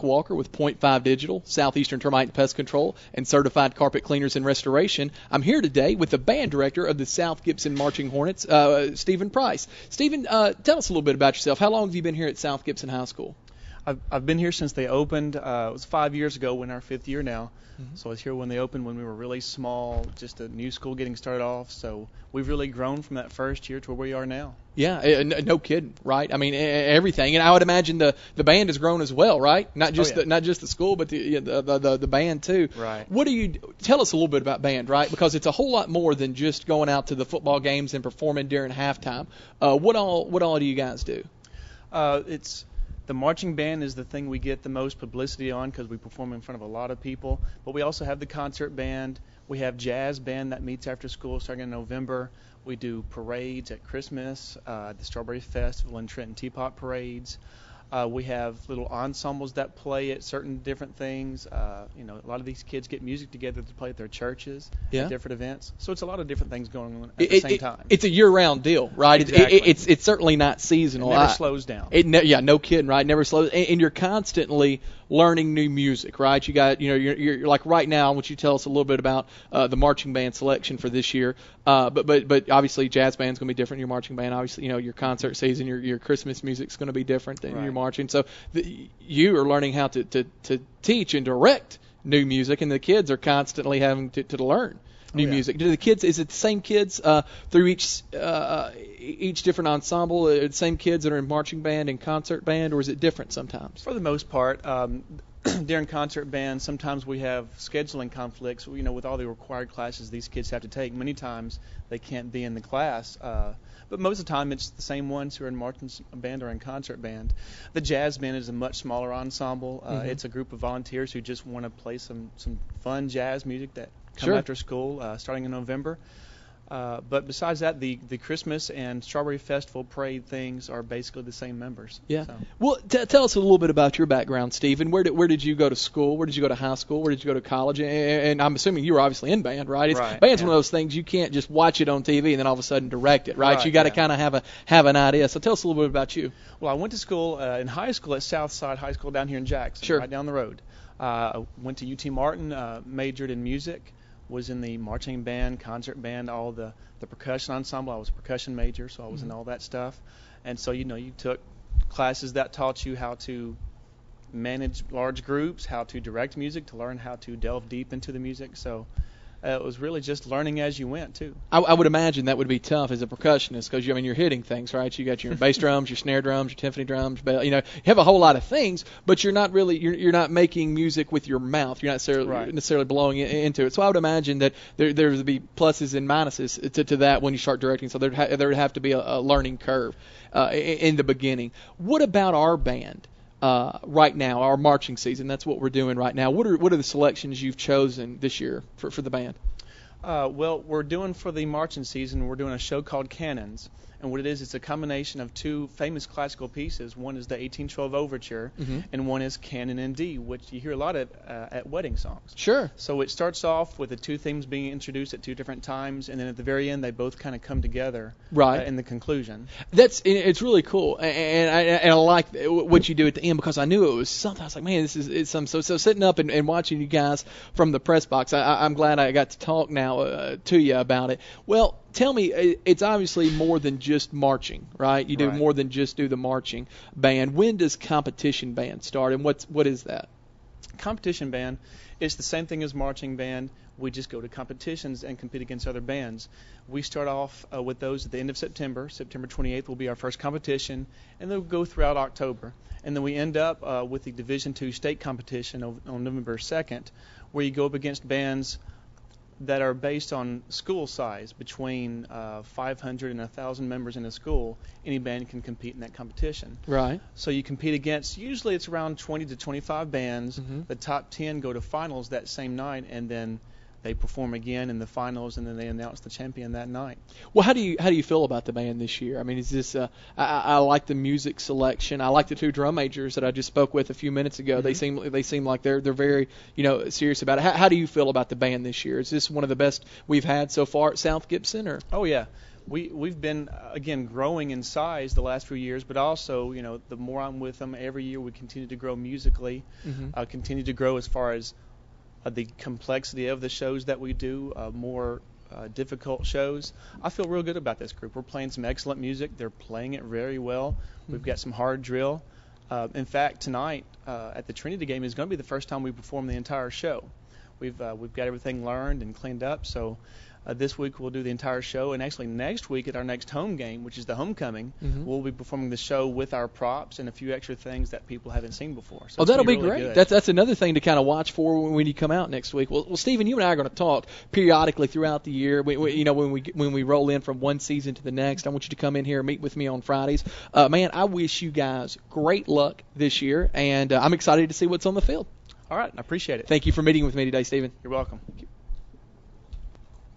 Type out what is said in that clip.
Walker with Point 5 Digital, Southeastern Termite and Pest Control, and Certified Carpet Cleaners and Restoration. I'm here today with the band director of the South Gibson Marching Hornets, Stephen Price. Stephen, tell us a little bit about yourself. How long have you been here at South Gibson High School? I've been here since they opened. It was 5 years ago. We're in our fifth year now. So I was here when they opened, when we were really small, just a new school getting started off. So we've really grown from that first year to where we are now. Yeah, no kidding, right? I mean, everything, and I would imagine the band has grown as well, right? Not just the school, but the band too. Right. What do you tell us a little bit about band, right? Because it's a whole lot more than just going out to the football games and performing during halftime. What all do you guys do? The marching band is the thing we get the most publicity on because we perform in front of a lot of people. But we also have the concert band. We have jazz band that meets after school starting in November. We do parades at Christmas, the Strawberry Festival and Trenton Teapot parades. We have little ensembles that play at certain different things. A lot of these kids get music together to play at their churches, at different events. So it's a lot of different things going on at the same time. It's a year-round deal, right? Exactly. It's certainly not seasonal. It never slows down. No kidding, right? Never slows. And you're constantly learning new music, right? You got, you're like right now. I want you to tell us a little bit about the marching band selection for this year. But obviously, jazz band's going to be different than your marching band. Obviously, your concert season, your Christmas music's going to be different than your marching. So you are learning how to teach and direct new music, and the kids are constantly having to learn new music. Do the kids? Is it the same kids through each different ensemble? The same kids that are in marching band and concert band, or is it different sometimes? For the most part, during concert band, sometimes we have scheduling conflicts. With all the required classes these kids have to take, many times they can't be in the class. But most of the time, it's the same ones who are in marching band or in concert band. The jazz band is a much smaller ensemble. It's a group of volunteers who just want to play some fun jazz music that come after school, starting in November. But besides that, the Christmas and Strawberry Festival parade things are basically the same members. Yeah. So. Well, tell us a little bit about your background, Stephen. Where did you go to school? Where did you go to high school? Where did you go to college? And I'm assuming you were obviously in band, right? Band's one of those things you can't just watch it on TV and then all of a sudden direct it, right? You got to kind of have an idea. So tell us a little bit about you. Well, I went to school in high school at Southside High School down here in Jackson, right down the road. I went to UT Martin, majored in music. Was in the marching band, concert band, all the percussion ensemble. I was a percussion major, so I was in all that stuff. And so, you took classes that taught you how to manage large groups, how to direct music, to learn how to delve deep into the music. So it was really just learning as you went, too. I would imagine that would be tough as a percussionist because, you're hitting things, right? You got your bass drums, your snare drums, your Timpani drums. You have a whole lot of things, but you're not really you're not making music with your mouth. You're not necessarily blowing into it. So I would imagine that there would be pluses and minuses to that when you start directing. So there would have to be a learning curve in the beginning. What about our band? Right now, our marching season, that's what we're doing right now. What are the selections you've chosen this year for the band? Well, we're doing for the marching season, we're doing a show called Cannons. And what it is, it's a combination of two famous classical pieces. One is the 1812 Overture, and one is Canon in D, which you hear a lot at wedding songs. Sure. So it starts off with the two themes being introduced at two different times, and then at the very end, they both kind of come together in the conclusion. It's really cool, and I like what you do at the end because I knew it was something. I was like, man, it's something. So sitting up and watching you guys from the press box, I'm glad I got to talk now to you about it. Well, tell me, it's obviously more than just marching, right? You do more than just do the marching band. When does competition band start, and what is that? Competition band is the same thing as marching band. We just go to competitions and compete against other bands. We start off with those at the end of September. September 28th will be our first competition, and they'll go throughout October. And then we end up with the Division II state competition on November 2nd, where you go up against bands that are based on school size. Between 500 and 1,000 members in a school, any band can compete in that competition. Right. So you compete against, usually it's around 20 to 25 bands. The top 10 go to finals that same night, and then they perform again in the finals, and then they announce the champion that night. Well, how do you feel about the band this year? I mean, is this I like the music selection. I like the two drum majors that I just spoke with a few minutes ago. They seem like they're very serious about it. How do you feel about the band this year? Is this one of the best we've had so far at South Gibson? Or Oh yeah, We've been again growing in size the last few years, but also the more I'm with them, every year we continue to grow musically, continue to grow as far as the complexity of the shows that we do, more difficult shows. I feel real good about this group. We're playing some excellent music. They're playing it very well. We've got some hard drill. In fact, tonight at the Trinity game is going to be the first time we perform the entire show. We've got everything learned and cleaned up, so this week we'll do the entire show, and actually next week at our next home game, which is the homecoming, we'll be performing the show with our props and a few extra things that people haven't seen before. So that'll be really great. Good. That's another thing to kind of watch for when you come out next week. Well, Stephen, you and I are going to talk periodically throughout the year. When we roll in from one season to the next, I want you to come in here and meet with me on Fridays. Man, I wish you guys great luck this year, and I'm excited to see what's on the field. All right, I appreciate it. Thank you for meeting with me today, Stephen. You're welcome. Thank you.